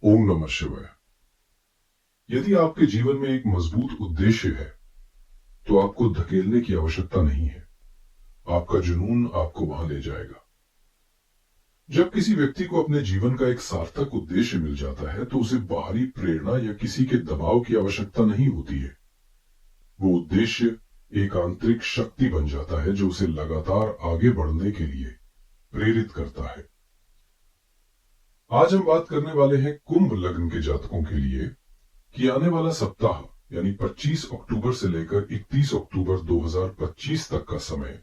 ओम नमः शिवाय। यदि आपके जीवन में एक मजबूत उद्देश्य है तो आपको धकेलने की आवश्यकता नहीं है। आपका जुनून आपको वहां ले जाएगा। जब किसी व्यक्ति को अपने जीवन का एक सार्थक उद्देश्य मिल जाता है तो उसे बाहरी प्रेरणा या किसी के दबाव की आवश्यकता नहीं होती है। वो उद्देश्य एक आंतरिक शक्ति बन जाता है जो उसे लगातार आगे बढ़ने के लिए प्रेरित करता है। आज हम बात करने वाले हैं कुंभ लग्न के जातकों के लिए कि आने वाला सप्ताह यानी 25 अक्टूबर से लेकर 31 अक्टूबर 2025 तक का समय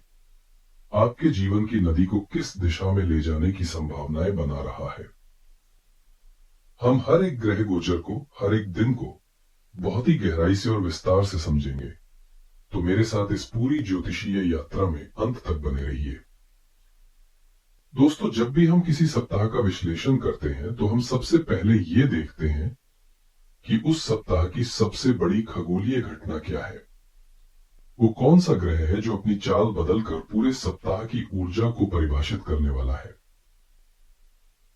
आपके जीवन की नदी को किस दिशा में ले जाने की संभावनाएं बना रहा है। हम हर एक ग्रह गोचर को, हर एक दिन को बहुत ही गहराई से और विस्तार से समझेंगे, तो मेरे साथ इस पूरी ज्योतिषीय यात्रा में अंत तक बने रहिए। दोस्तों, जब भी हम किसी सप्ताह का विश्लेषण करते हैं तो हम सबसे पहले ये देखते हैं कि उस सप्ताह की सबसे बड़ी खगोलीय घटना क्या है। वो कौन सा ग्रह है जो अपनी चाल बदलकर पूरे सप्ताह की ऊर्जा को परिभाषित करने वाला है।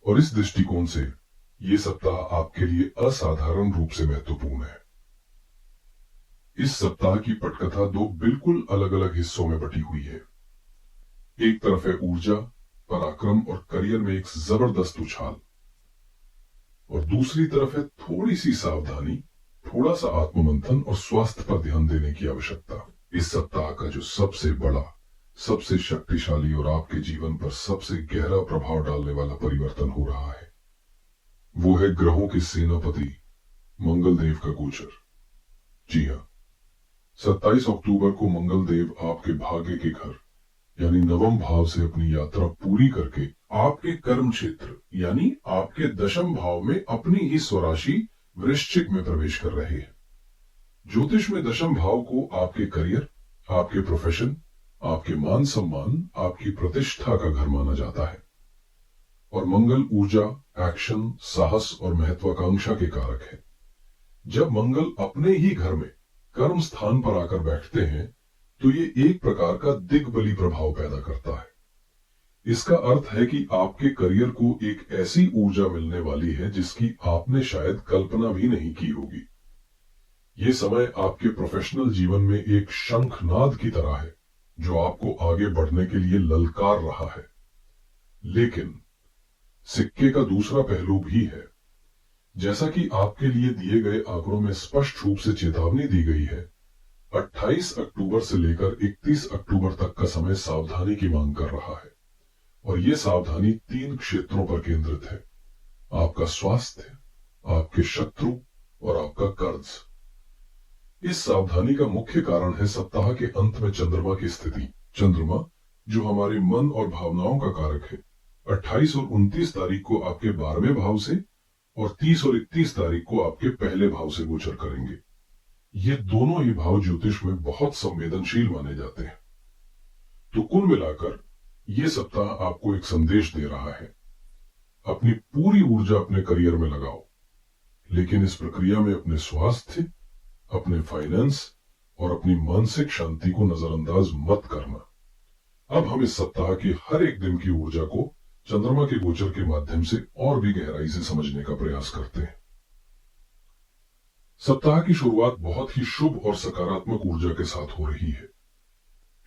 और इस दृष्टिकोण से ये सप्ताह आपके लिए असाधारण रूप से महत्वपूर्ण है। इस सप्ताह की पटकथा दो बिल्कुल अलग अलग हिस्सों में बटी हुई है। एक तरफ है ऊर्जा, पराक्रम और करियर में एक जबरदस्त उछाल, और दूसरी तरफ है थोड़ी सी सावधानी, थोड़ा सा आत्ममंथन और स्वास्थ्य पर ध्यान देने की आवश्यकता। इस सप्ताह का जो सबसे बड़ा, सबसे शक्तिशाली और आपके जीवन पर सबसे गहरा प्रभाव डालने वाला परिवर्तन हो रहा है, वो है ग्रहों के सेनापति मंगल देव का गोचर। जी हाँ, 27 अक्टूबर को मंगल देव आपके भाग्य के घर यानी नवम भाव से अपनी यात्रा पूरी करके आपके कर्म क्षेत्र यानी आपके दशम भाव में अपनी ही स्वराशि वृश्चिक में प्रवेश कर रहे हैं। ज्योतिष में दशम भाव को आपके करियर, आपके प्रोफेशन, आपके मान सम्मान, आपकी प्रतिष्ठा का घर माना जाता है। और मंगल ऊर्जा, एक्शन, साहस और महत्वाकांक्षा के कारक है। जब मंगल अपने ही घर में कर्म स्थान पर आकर बैठते हैं तो ये एक प्रकार का दिग्बली प्रभाव पैदा करता है। इसका अर्थ है कि आपके करियर को एक ऐसी ऊर्जा मिलने वाली है जिसकी आपने शायद कल्पना भी नहीं की होगी। ये समय आपके प्रोफेशनल जीवन में एक शंखनाद की तरह है जो आपको आगे बढ़ने के लिए ललकार रहा है। लेकिन सिक्के का दूसरा पहलू भी है। जैसा कि आपके लिए दिए गए आंकड़ों में स्पष्ट रूप से चेतावनी दी गई है, 28 अक्टूबर से लेकर 31 अक्टूबर तक का समय सावधानी की मांग कर रहा है। और यह सावधानी 3 क्षेत्रों पर केंद्रित है: आपका स्वास्थ्य, आपके शत्रु और आपका कर्ज। इस सावधानी का मुख्य कारण है सप्ताह के अंत में चंद्रमा की स्थिति। चंद्रमा, जो हमारे मन और भावनाओं का कारक है, 28 और 29 तारीख को आपके 12वें भाव से और 30 और 31 तारीख को आपके पहले भाव से गोचर करेंगे। ये दोनों ही भाव ज्योतिष में बहुत संवेदनशील माने जाते हैं। तो कुल मिलाकर यह सप्ताह आपको एक संदेश दे रहा है: अपनी पूरी ऊर्जा अपने करियर में लगाओ, लेकिन इस प्रक्रिया में अपने स्वास्थ्य, अपने फाइनेंस और अपनी मानसिक शांति को नजरअंदाज मत करना। अब हम इस सप्ताह के हर एक दिन की ऊर्जा को चंद्रमा के गोचर के माध्यम से और भी गहराई से समझने का प्रयास करते हैं। सप्ताह की शुरुआत बहुत ही शुभ और सकारात्मक ऊर्जा के साथ हो रही है।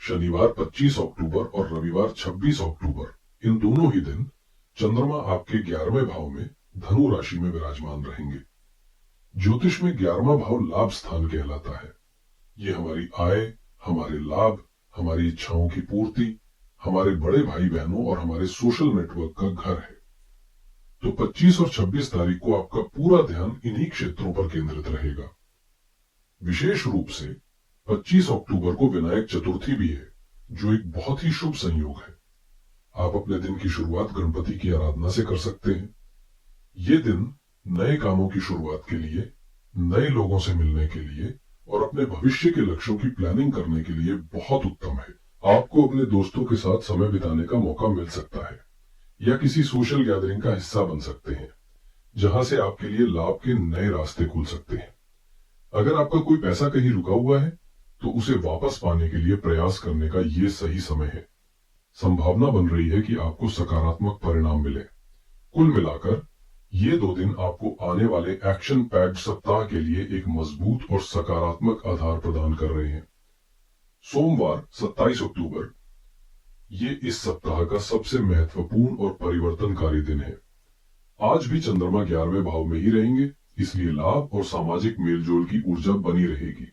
शनिवार 25 अक्टूबर और रविवार 26 अक्टूबर, इन दोनों ही दिन चंद्रमा आपके 11वें भाव में धनु राशि में विराजमान रहेंगे। ज्योतिष में 11वां भाव लाभ स्थान कहलाता है। यह हमारी आय, हमारे लाभ, हमारी इच्छाओं की पूर्ति, हमारे बड़े भाई बहनों और हमारे सोशल नेटवर्क का घर है। तो 25 और 26 तारीख को आपका पूरा ध्यान इन्हीं क्षेत्रों पर केंद्रित रहेगा। विशेष रूप से 25 अक्टूबर को विनायक चतुर्थी भी है, जो एक बहुत ही शुभ संयोग है। आप अपने दिन की शुरुआत गणपति की आराधना से कर सकते हैं। ये दिन नए कामों की शुरुआत के लिए, नए लोगों से मिलने के लिए और अपने भविष्य के लक्ष्यों की प्लानिंग करने के लिए बहुत उत्तम है। आपको अपने दोस्तों के साथ समय बिताने का मौका मिल सकता है या किसी सोशल गैदरिंग का हिस्सा बन सकते हैं, जहां से आपके लिए लाभ के नए रास्ते खुल सकते हैं। अगर आपका कोई पैसा कहीं रुका हुआ है तो उसे वापस पाने के लिए प्रयास करने का ये सही समय है। संभावना बन रही है कि आपको सकारात्मक परिणाम मिले। कुल मिलाकर ये 2 दिन आपको आने वाले एक्शन पैक्ड सप्ताह के लिए एक मजबूत और सकारात्मक आधार प्रदान कर रहे हैं। सोमवार 27 अक्टूबर ये इस सप्ताह का सबसे महत्वपूर्ण और परिवर्तनकारी दिन है। आज भी चंद्रमा 11वें भाव में ही रहेंगे, इसलिए लाभ और सामाजिक मेलजोल की ऊर्जा बनी रहेगी।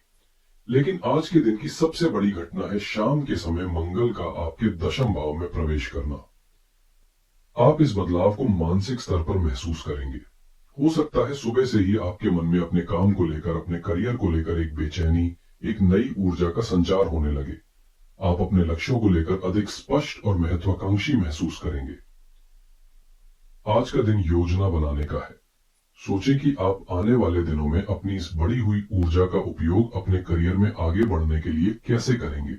लेकिन आज के दिन की सबसे बड़ी घटना है शाम के समय मंगल का आपके दशम भाव में प्रवेश करना। आप इस बदलाव को मानसिक स्तर पर महसूस करेंगे। हो सकता है सुबह से ही आपके मन में अपने काम को लेकर, अपने करियर को लेकर एक बेचैनी, एक नई ऊर्जा का संचार होने लगे। आप अपने लक्ष्यों को लेकर अधिक स्पष्ट और महत्वाकांक्षी महसूस करेंगे। आज का दिन योजना बनाने का है। सोचें कि आप आने वाले दिनों में अपनी इस बढ़ी हुई ऊर्जा का उपयोग अपने करियर में आगे बढ़ने के लिए कैसे करेंगे।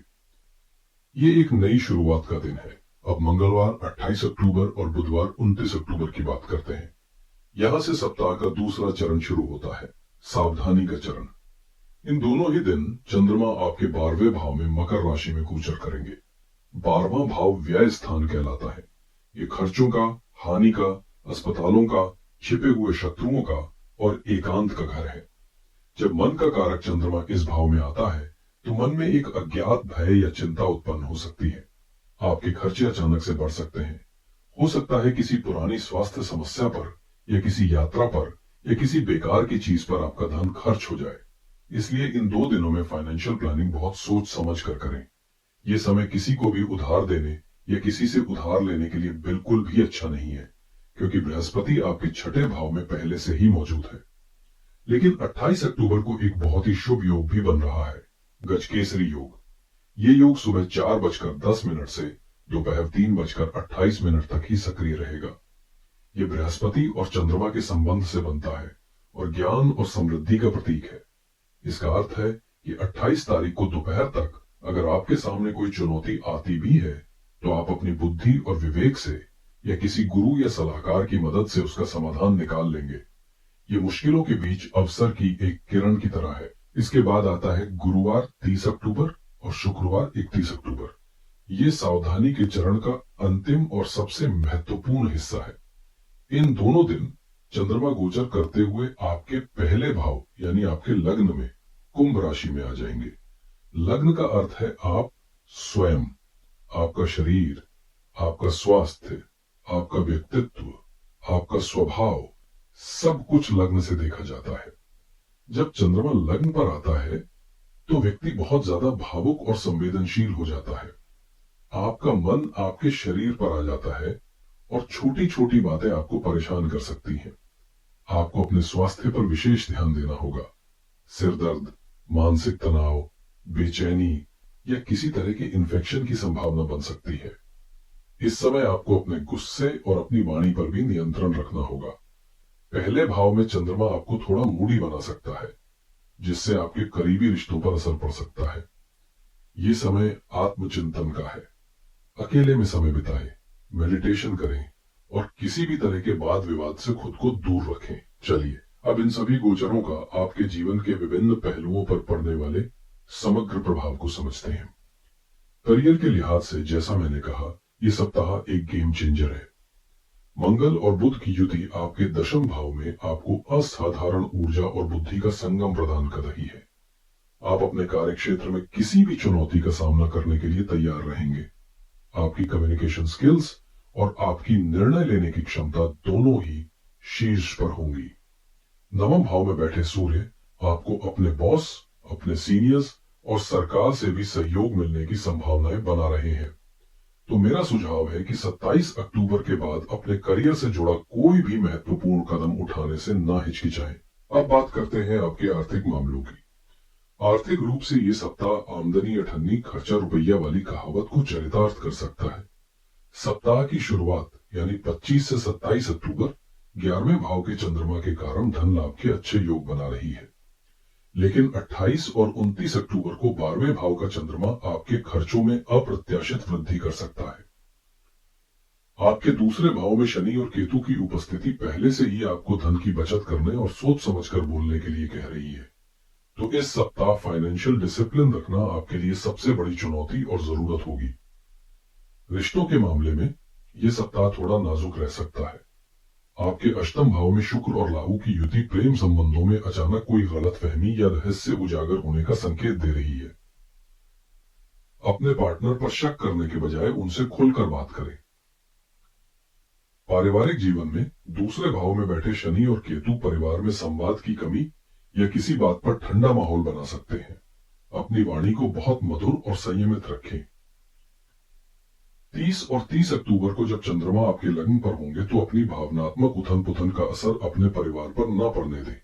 ये एक नई शुरुआत का दिन है। अब मंगलवार 28 अक्टूबर और बुधवार 29 अक्टूबर की बात करते हैं। यहां से सप्ताह का दूसरा चरण शुरू होता है, सावधानी का चरण। इन दोनों ही दिन चंद्रमा आपके 12वें भाव में मकर राशि में गोचर करेंगे। 12वां भाव व्यय स्थान कहलाता है। ये खर्चों का, हानि का, अस्पतालों का, छिपे हुए शत्रुओं का और एकांत का घर है। जब मन का कारक चंद्रमा इस भाव में आता है तो मन में एक अज्ञात भय या चिंता उत्पन्न हो सकती है। आपके खर्चे अचानक से बढ़ सकते हैं। हो सकता है किसी पुरानी स्वास्थ्य समस्या पर या किसी यात्रा पर या किसी बेकार की चीज पर आपका धन खर्च हो जाए। इसलिए इन 2 दिनों में फाइनेंशियल प्लानिंग बहुत सोच समझ कर करें। यह समय किसी को भी उधार देने या किसी से उधार लेने के लिए बिल्कुल भी अच्छा नहीं है, क्योंकि बृहस्पति आपके 6ठे भाव में पहले से ही मौजूद है। लेकिन 28 अक्टूबर को एक बहुत ही शुभ योग भी बन रहा है, गजकेसरी योग। ये योग सुबह 4:10 से दोपहर 3:28 तक ही सक्रिय रहेगा। ये बृहस्पति और चंद्रमा के संबंध से बनता है और ज्ञान और समृद्धि का प्रतीक है। इसका अर्थ है कि 28 तारीख को दोपहर तक अगर आपके सामने कोई चुनौती आती भी है तो आप अपनी बुद्धि और विवेक से या किसी गुरु या सलाहकार की मदद से उसका समाधान निकाल लेंगे। ये मुश्किलों के बीच अवसर की एक किरण की तरह है। इसके बाद आता है गुरुवार 30 अक्टूबर और शुक्रवार 31 अक्टूबर। ये सावधानी के चरण का अंतिम और सबसे महत्वपूर्ण हिस्सा है। इन दोनों दिन चंद्रमा गोचर करते हुए आपके पहले भाव यानी आपके लग्न में कुंभ राशि में आ जाएंगे। लग्न का अर्थ है आप स्वयं, आपका शरीर, आपका स्वास्थ्य, आपका व्यक्तित्व, आपका स्वभाव, सब कुछ लग्न से देखा जाता है। जब चंद्रमा लग्न पर आता है तो व्यक्ति बहुत ज्यादा भावुक और संवेदनशील हो जाता है। आपका मन आपके शरीर पर आ जाता है और छोटी छोटी बातें आपको परेशान कर सकती हैं। आपको अपने स्वास्थ्य पर विशेष ध्यान देना होगा। सिर दर्द, मानसिक तनाव, बेचैनी या किसी तरह के इन्फेक्शन की संभावना बन सकती है। इस समय आपको अपने गुस्से और अपनी वाणी पर भी नियंत्रण रखना होगा। पहले भाव में चंद्रमा आपको थोड़ा मूडी बना सकता है, जिससे आपके करीबी रिश्तों पर असर पड़ सकता है। ये समय आत्मचिंतन का है। अकेले में समय बिताएं, मेडिटेशन करें और किसी भी तरह के वाद विवाद से खुद को दूर रखें। चलिए अब इन सभी गोचरों का आपके जीवन के विभिन्न पहलुओं पर पड़ने वाले समग्र प्रभाव को समझते हैं। करियर के लिहाज से जैसा मैंने कहा, यह सप्ताह एक गेम चेंजर है। मंगल और बुध की युति आपके दशम भाव में आपको असाधारण ऊर्जा और बुद्धि का संगम प्रदान कर रही है। आप अपने कार्य क्षेत्र में किसी भी चुनौती का सामना करने के लिए तैयार रहेंगे। आपकी कम्युनिकेशन स्किल्स और आपकी निर्णय लेने की क्षमता दोनों ही शीर्ष पर होंगी। नवम भाव में बैठे सूर्य आपको अपने बॉस, अपने सीनियर्स और सरकार से भी सहयोग मिलने की संभावनाएं बना रहे हैं। तो मेरा सुझाव है कि 27 अक्टूबर के बाद अपने करियर से जुड़ा कोई भी महत्वपूर्ण कदम उठाने से ना हिचकिचाएं। अब बात करते हैं आपके आर्थिक मामलों की। आर्थिक रूप से ये सप्ताह आमदनी अठन्नी खर्चा रुपया वाली कहावत को चरितार्थ कर सकता है। सप्ताह की शुरुआत यानी 25 से 27 अक्टूबर 11वें भाव के चंद्रमा के कारण धन लाभ के अच्छे योग बना रही है। लेकिन 28 और 29 अक्टूबर को 12वें भाव का चंद्रमा आपके खर्चों में अप्रत्याशित वृद्धि कर सकता है। आपके दूसरे भाव में शनि और केतु की उपस्थिति पहले से ही आपको धन की बचत करने और सोच समझकर बोलने के लिए कह रही है। तो इस सप्ताह फाइनेंशियल डिसिप्लिन रखना आपके लिए सबसे बड़ी चुनौती और जरूरत होगी। रिश्तों के मामले में यह सप्ताह थोड़ा नाजुक रह सकता है। आपके अष्टम भाव में शुक्र और राहु की युति प्रेम संबंधों में अचानक कोई गलतफहमी या रहस्य उजागर होने का संकेत दे रही है। अपने पार्टनर पर शक करने के बजाय उनसे खुलकर बात करें। पारिवारिक जीवन में दूसरे भाव में बैठे शनि और केतु परिवार में संवाद की कमी या किसी बात पर ठंडा माहौल बना सकते हैं। अपनी वाणी को बहुत मधुर और संयमित रखें। 30 और 30 अक्टूबर को जब चंद्रमा आपके लग्न पर होंगे तो अपनी भावनात्मक उथल पुथल का असर अपने परिवार पर न पड़ने दें।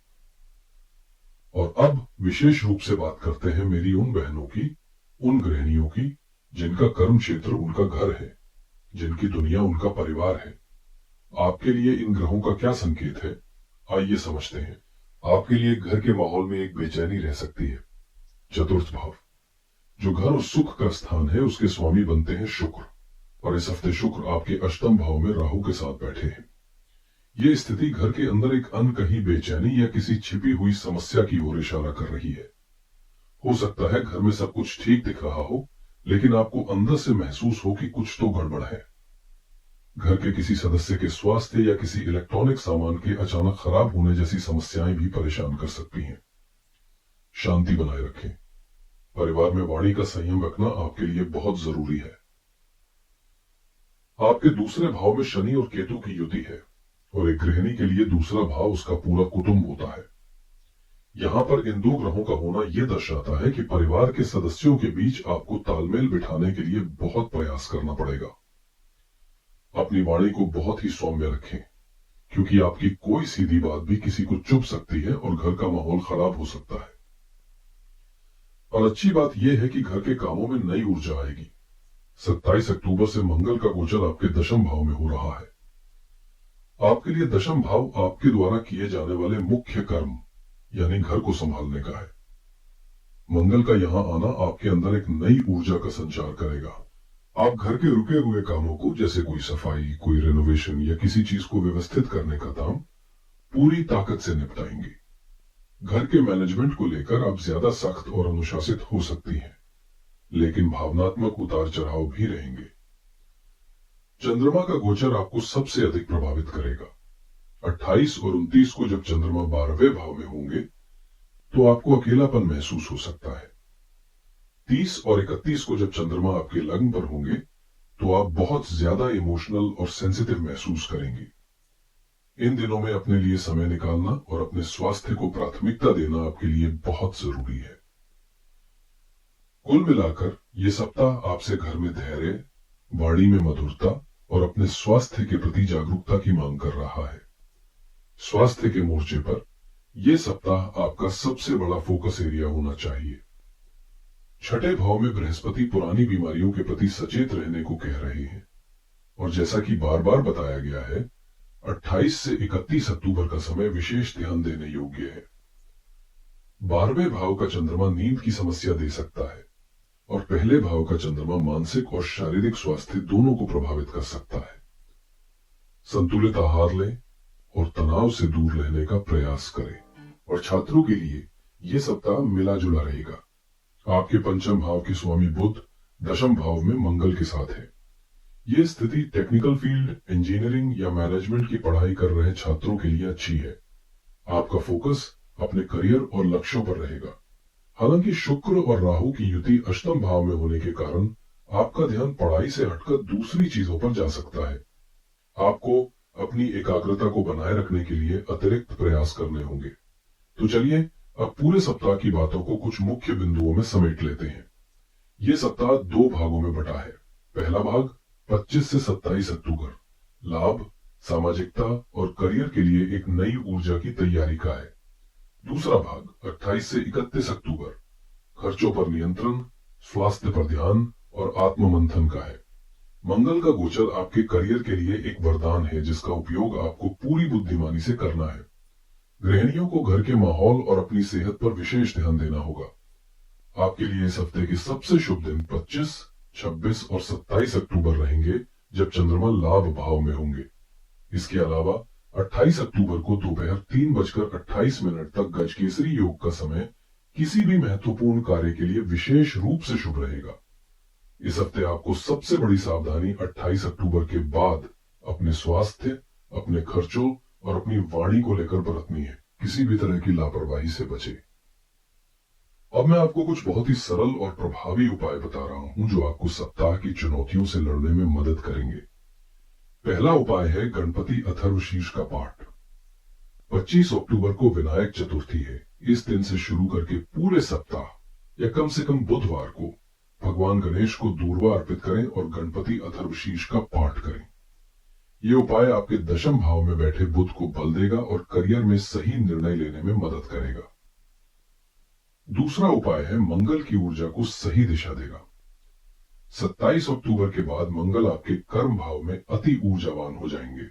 और अब विशेष रूप से बात करते हैं मेरी उन बहनों की, उन गृहिणियों की जिनका कर्म क्षेत्र उनका घर है, जिनकी दुनिया उनका परिवार है। आपके लिए इन ग्रहों का क्या संकेत है, आइए समझते हैं। आपके लिए घर के माहौल में एक बेचैनी रह सकती है। चतुर्थ भाव, जो घर और सुख का स्थान है, उसके स्वामी बनते हैं शुक्र, और इस हफ्ते शुक्र आपके अष्टम भाव में राहु के साथ बैठे हैं। ये स्थिति घर के अंदर एक अनकही बेचैनी या किसी छिपी हुई समस्या की ओर इशारा कर रही है। हो सकता है घर में सब कुछ ठीक दिख रहा हो, लेकिन आपको अंदर से महसूस हो कि कुछ तो गड़बड़ है। घर के किसी सदस्य के स्वास्थ्य या किसी इलेक्ट्रॉनिक सामान के अचानक खराब होने जैसी समस्याएं भी परेशान कर सकती हैं। शांति बनाए रखें। परिवार में वाणी का संयम रखना आपके लिए बहुत जरूरी है। आपके दूसरे भाव में शनि और केतु की युति है, और एक गृहिणी के लिए दूसरा भाव उसका पूरा कुटुंब होता है। यहां पर इन दो ग्रहों का होना यह दर्शाता है कि परिवार के सदस्यों के बीच आपको तालमेल बिठाने के लिए बहुत प्रयास करना पड़ेगा। अपनी वाणी को बहुत ही सौम्य रखें, क्योंकि आपकी कोई सीधी बात भी किसी को चुभ सकती है और घर का माहौल खराब हो सकता है। और अच्छी बात यह है कि घर के कामों में नई ऊर्जा आएगी। 27 अक्टूबर से मंगल का गोचर आपके दशम भाव में हो रहा है। आपके लिए दशम भाव आपके द्वारा किए जाने वाले मुख्य कर्म यानी घर को संभालने का है। मंगल का यहां आना आपके अंदर एक नई ऊर्जा का संचार करेगा। आप घर के रुके हुए कामों को, जैसे कोई सफाई, कोई रेनोवेशन या किसी चीज को व्यवस्थित करने का काम, पूरी ताकत से निपटाएंगे। घर के मैनेजमेंट को लेकर आप ज्यादा सख्त और अनुशासित हो सकती हैं, लेकिन भावनात्मक उतार चढ़ाव भी रहेंगे। चंद्रमा का गोचर आपको सबसे अधिक प्रभावित करेगा। 28 और 29 को जब चंद्रमा 12वें भाव में होंगे तो आपको अकेलापन महसूस हो सकता है। 30 और 31 को जब चंद्रमा आपके लग्न पर होंगे तो आप बहुत ज्यादा इमोशनल और सेंसिटिव महसूस करेंगे। इन दिनों में अपने लिए समय निकालना और अपने स्वास्थ्य को प्राथमिकता देना आपके लिए बहुत जरूरी है। कुल मिलाकर ये सप्ताह आपसे घर में धैर्य, वाणी में मधुरता और अपने स्वास्थ्य के प्रति जागरूकता की मांग कर रहा है। स्वास्थ्य के मोर्चे पर यह सप्ताह आपका सबसे बड़ा फोकस एरिया होना चाहिए। छठे भाव में बृहस्पति पुरानी बीमारियों के प्रति सचेत रहने को कह रहे हैं, और जैसा कि बार बार बताया गया है, 28 से 31 अक्टूबर का समय विशेष ध्यान देने योग्य है। 12वें भाव का चंद्रमा नींद की समस्या दे सकता है, और पहले भाव का चंद्रमा मानसिक और शारीरिक स्वास्थ्य दोनों को प्रभावित कर सकता है। संतुलित आहार लें और तनाव से दूर रहने का प्रयास करें। और छात्रों के लिए यह सप्ताह मिला जुला रहेगा। आपके पंचम भाव के स्वामी बुध दशम भाव में मंगल के साथ है। यह स्थिति टेक्निकल फील्ड, इंजीनियरिंग या मैनेजमेंट की पढ़ाई कर रहे छात्रों के लिए अच्छी है। आपका फोकस अपने करियर और लक्ष्यों पर रहेगा। हालांकि शुक्र और राहु की युति अष्टम भाव में होने के कारण आपका ध्यान पढ़ाई से हटकर दूसरी चीजों पर जा सकता है। आपको अपनी एकाग्रता को बनाए रखने के लिए अतिरिक्त प्रयास करने होंगे। तो चलिए अब पूरे सप्ताह की बातों को कुछ मुख्य बिंदुओं में समेट लेते हैं। यह सप्ताह 2 भागों में बटा है। पहला भाग 25 से 27 अक्टूबर लाभ, सामाजिकता और करियर के लिए एक नई ऊर्जा की तैयारी का है। दूसरा भाग 28 से 31 अक्टूबर खर्चों पर नियंत्रण, स्वास्थ्य पर ध्यान और आत्ममंथन का है। मंगल का गोचर आपके करियर के लिए एक वरदान है, जिसका उपयोग आपको पूरी बुद्धिमानी से करना है। गृहिणियों को घर के माहौल और अपनी सेहत पर विशेष ध्यान देना होगा। आपके लिए इस हफ्ते के सबसे शुभ दिन 25, 26 और 27 अक्टूबर रहेंगे, जब चंद्रमा लाभ भाव में होंगे। इसके अलावा 28 अक्टूबर को दोपहर 3:28 तक गजकेसरी योग का समय किसी भी महत्वपूर्ण कार्य के लिए विशेष रूप से शुभ रहेगा। इस हफ्ते आपको सबसे बड़ी सावधानी 28 अक्टूबर के बाद अपने स्वास्थ्य, अपने खर्चों और अपनी वाणी को लेकर बरतनी है। किसी भी तरह की लापरवाही से बचे। अब मैं आपको कुछ बहुत ही सरल और प्रभावी उपाय बता रहा हूं जो आपको सप्ताह की चुनौतियों से लड़ने में मदद करेंगे। पहला उपाय है गणपति अथर्वशीर्ष का पाठ। 25 अक्टूबर को विनायक चतुर्थी है। इस दिन से शुरू करके पूरे सप्ताह या कम से कम बुधवार को भगवान गणेश को दूर्वा अर्पित करें और गणपति अथर्वशीर्ष का पाठ करें। ये उपाय आपके दशम भाव में बैठे बुध को बल देगा और करियर में सही निर्णय लेने में मदद करेगा। दूसरा उपाय है मंगल की ऊर्जा को सही दिशा देगा। 27 अक्टूबर के बाद मंगल आपके कर्म भाव में अति ऊर्जावान हो जाएंगे।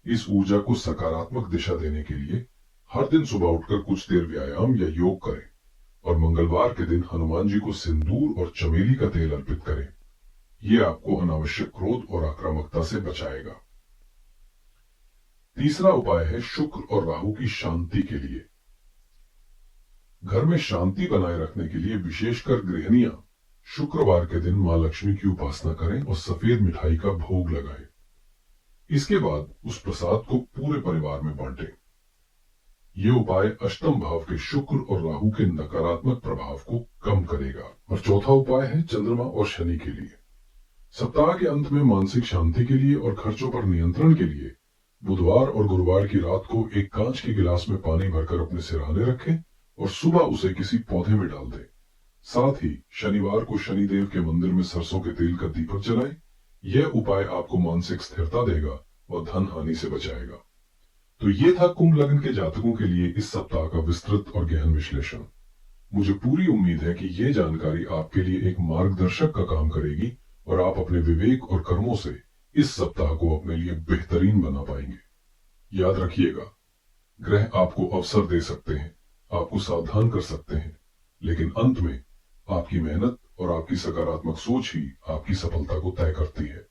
इस ऊर्जा को सकारात्मक दिशा देने के लिए हर दिन सुबह उठकर कुछ देर व्यायाम या योग करें और मंगलवार के दिन हनुमान जी को सिंदूर और चमेली का तेल अर्पित करें। यह आपको अनावश्यक क्रोध और आक्रामकता से बचाएगा। तीसरा उपाय है शुक्र और राहु की शांति के लिए। घर में शांति बनाए रखने के लिए विशेषकर गृहिणियां शुक्रवार के दिन मां लक्ष्मी की उपासना करें और सफेद मिठाई का भोग लगाएं। इसके बाद उस प्रसाद को पूरे परिवार में बांटें। ये उपाय अष्टम भाव के शुक्र और राहु के नकारात्मक प्रभाव को कम करेगा। और चौथा उपाय है चंद्रमा और शनि के लिए। सप्ताह के अंत में मानसिक शांति के लिए और खर्चों पर नियंत्रण के लिए बुधवार और गुरुवार की रात को एक कांच के गिलास में पानी भरकर अपने सिरहाने रखें और सुबह उसे किसी पौधे में डाल दें। साथ ही शनिवार को शनिदेव के मंदिर में सरसों के तेल का दीपक जलाएं। यह उपाय आपको मानसिक स्थिरता देगा और धन हानि से बचाएगा। तो ये था कुंभ लग्न के जातकों के लिए इस सप्ताह का विस्तृत और गहन विश्लेषण। मुझे पूरी उम्मीद है कि यह जानकारी आपके लिए एक मार्गदर्शक का काम करेगी और आप अपने विवेक और कर्मों से इस सप्ताह को अपने लिए बेहतरीन बना पाएंगे। याद रखिएगा, ग्रह आपको अवसर दे सकते हैं, आपको सावधान कर सकते हैं, लेकिन अंत में आपकी मेहनत और आपकी सकारात्मक सोच ही आपकी सफलता को तय करती है।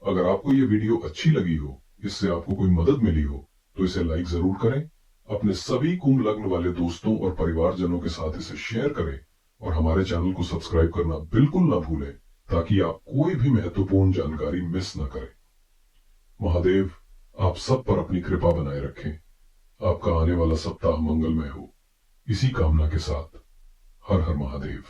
अगर आपको यह वीडियो अच्छी लगी हो, इससे आपको कोई मदद मिली हो, तो इसे लाइक जरूर करें। अपने सभी कुंभ लग्न वाले दोस्तों और परिवारजनों के साथ इसे शेयर करें और हमारे चैनल को सब्सक्राइब करना बिल्कुल ना भूलें ताकि आप कोई भी महत्वपूर्ण जानकारी मिस न करें। महादेव आप सब पर अपनी कृपा बनाए रखें। आपका आने वाला सप्ताह मंगलमय हो। इसी कामना के साथ हर हर महादेव।